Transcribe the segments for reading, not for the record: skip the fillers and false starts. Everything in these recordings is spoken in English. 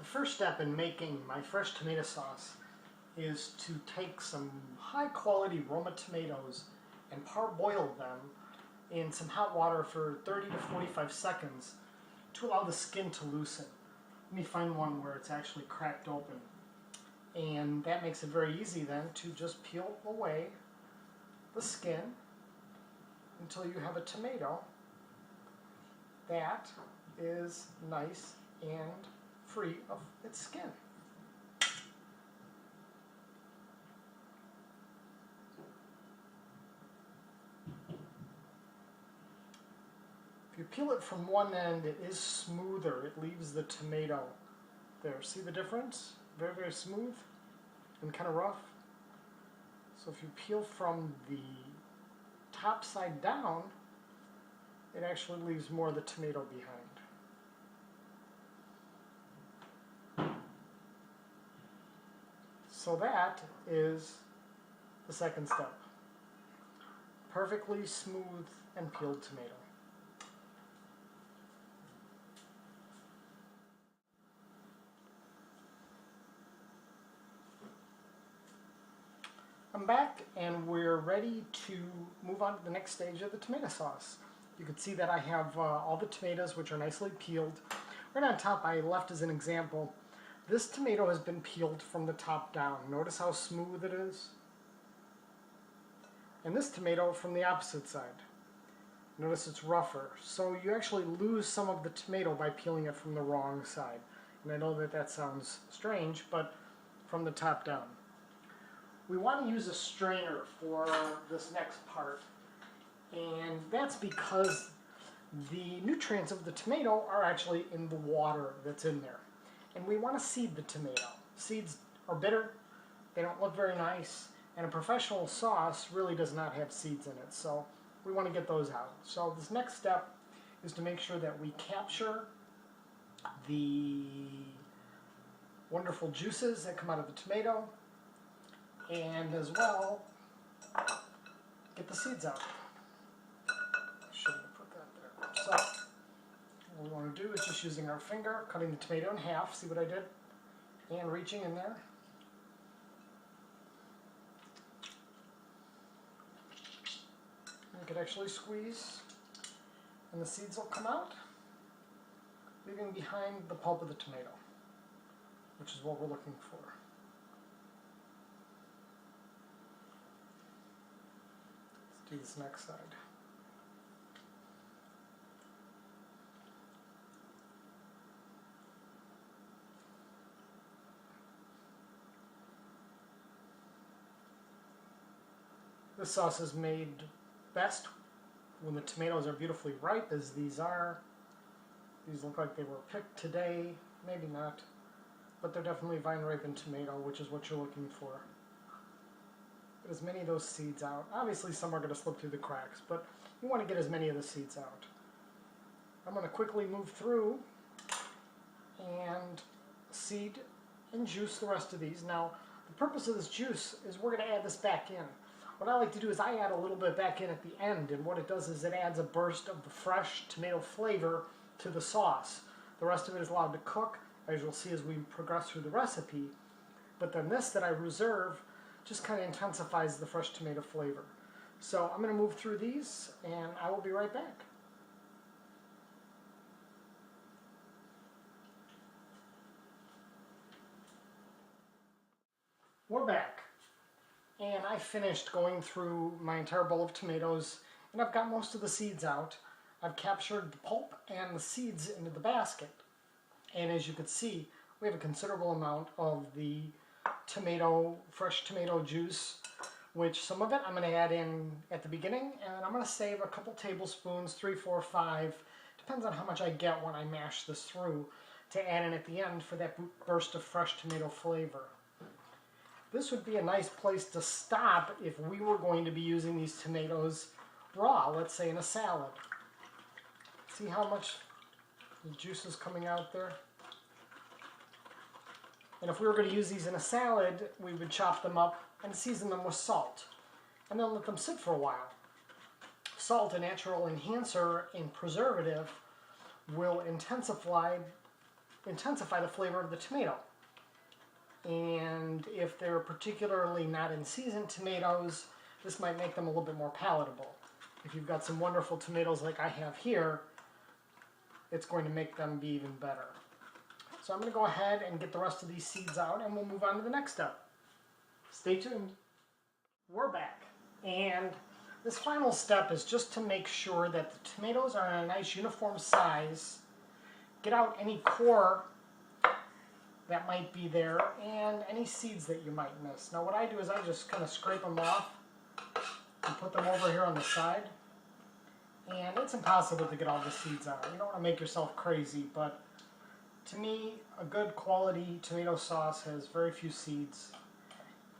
first step in making my fresh tomato sauce is to take some high quality Roma tomatoes and parboil them in some hot water for 30 to 45 seconds to allow the skin to loosen. Let me find one where it's actually cracked open. And that makes it very easy then to just peel away the skin until you have a tomato that is nice and free of its skin. If you peel it from one end, it is smoother. It leaves the tomato there. See the difference? Very, very smooth and kind of rough. So if you peel from the top side down, it actually leaves more of the tomato behind. So that is the second step. Perfectly smooth and peeled tomato. I'm back and we're ready to move on to the next stage of the tomato sauce. You can see that I have all the tomatoes, which are nicely peeled. Right on top I left as an example. This tomato has been peeled from the top down. Notice how smooth it is? And this tomato from the opposite side. Notice it's rougher. So you actually lose some of the tomato by peeling it from the wrong side. And I know that that sounds strange, but from the top down. We want to use a strainer for this next part, and that's because the nutrients of the tomato are actually in the water that's in there. And we want to seed the tomato. Seeds are bitter, they don't look very nice, and a professional sauce really does not have seeds in it, so we want to get those out. So this next step is to make sure that we capture the wonderful juices that come out of the tomato, and as well, get the seeds out. Shouldn't have put that there. So, what we want to do is just using our finger, cutting the tomato in half, see what I did? And reaching in there. You could actually squeeze, and the seeds will come out, leaving behind the pulp of the tomato, which is what we're looking for. Do this next side. This sauce is made best when the tomatoes are beautifully ripe, as these are. These look like they were picked today, maybe not, but they're definitely vine-ripened tomato, which is what you're looking for. Get as many of those seeds out. Obviously some are going to slip through the cracks, but you want to get as many of the seeds out. I'm going to quickly move through and seed and juice the rest of these. Now, the purpose of this juice is we're going to add this back in. What I like to do is I add a little bit back in at the end, and what it does is it adds a burst of the fresh tomato flavor to the sauce. The rest of it is allowed to cook, as you'll see as we progress through the recipe. But then this that I reserve just kind of intensifies the fresh tomato flavor. So I'm going to move through these, and I will be right back. We're back, and I finished going through my entire bowl of tomatoes, and I've got most of the seeds out. I've captured the pulp and the seeds into the basket, and as you can see, we have a considerable amount of the fresh tomato juice, which some of it I'm going to add in at the beginning, and I'm going to save a couple tablespoons, 3, 4, 5, depends on how much I get when I mash this through, to add in at the end for that burst of fresh tomato flavor. This would be a nice place to stop if we were going to be using these tomatoes raw, let's say in a salad. See how much the juice is coming out there? And if we were going to use these in a salad, we would chop them up and season them with salt, and then let them sit for a while. Salt, a natural enhancer and preservative, will intensify intensify the flavor of the tomato. And if they're particularly not in season tomatoes, this might make them a little bit more palatable. If you've got some wonderful tomatoes like I have here, it's going to make them be even better. So I'm going to go ahead and get the rest of these seeds out, and we'll move on to the next step. Stay tuned. We're back, and this final step is just to make sure that the tomatoes are in a nice uniform size. Get out any core that might be there and any seeds that you might miss. Now what I do is I just kind of scrape them off and put them over here on the side. And it's impossible to get all the seeds out. You don't want to make yourself crazy, but to me, a good quality tomato sauce has very few seeds.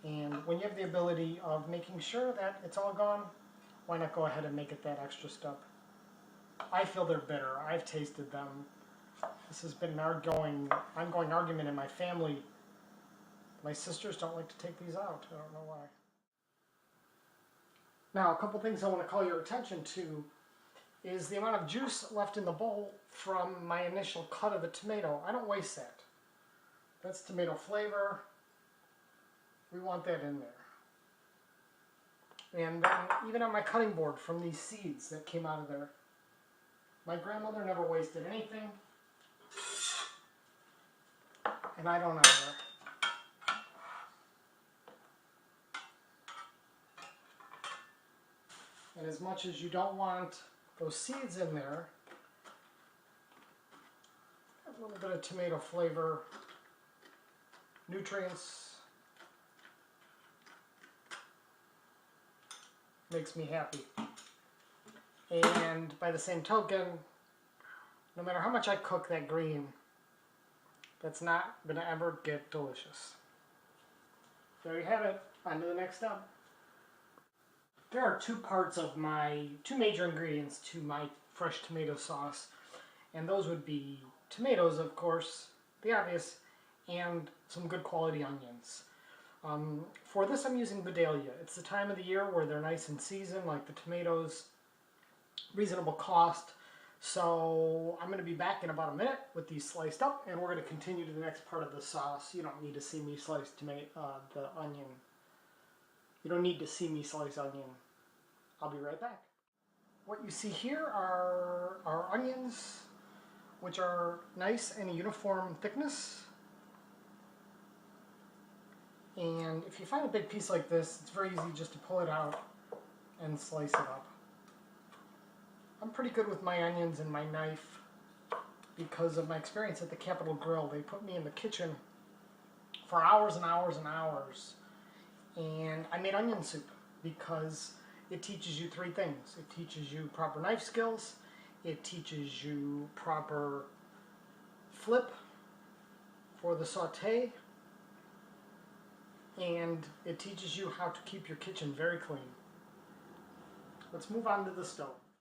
And when you have the ability of making sure that it's all gone, why not go ahead and make it that extra step? I feel they're bitter. I've tasted them. This has been an ongoing argument in my family. My sisters don't like to take these out. I don't know why. Now, a couple things I want to call your attention to is the amount of juice left in the bowl from my initial cut of the tomato. I don't waste that. That's tomato flavor. We want that in there. And then even on my cutting board from these seeds that came out of there, my grandmother never wasted anything. And I don't either. And as much as you don't want those seeds in there, a little bit of tomato flavor, nutrients, makes me happy. And by the same token, no matter how much I cook that green, that's not going to ever get delicious. There you have it. On to the next step. There are two major ingredients to my fresh tomato sauce, and those would be tomatoes, of course, the obvious, and some good quality onions. For this I'm using Vidalia. It's the time of the year where they're nice in season, like the tomatoes, reasonable cost. So I'm going to be back in about a minute with these sliced up, and we're going to continue to the next part of the sauce. You don't need to see me slice the onion. You don't need to see me slice onion. I'll be right back. What you see here are our onions, which are nice and uniform thickness. And if you find a big piece like this, it's very easy just to pull it out and slice it up. I'm pretty good with my onions and my knife because of my experience at the Capitol Grill. They put me in the kitchen for hours and hours and hours, and I made onion soup because it teaches you three things. It teaches you proper knife skills, it teaches you proper flip for the saute, and it teaches you how to keep your kitchen very clean. Let's move on to the stove.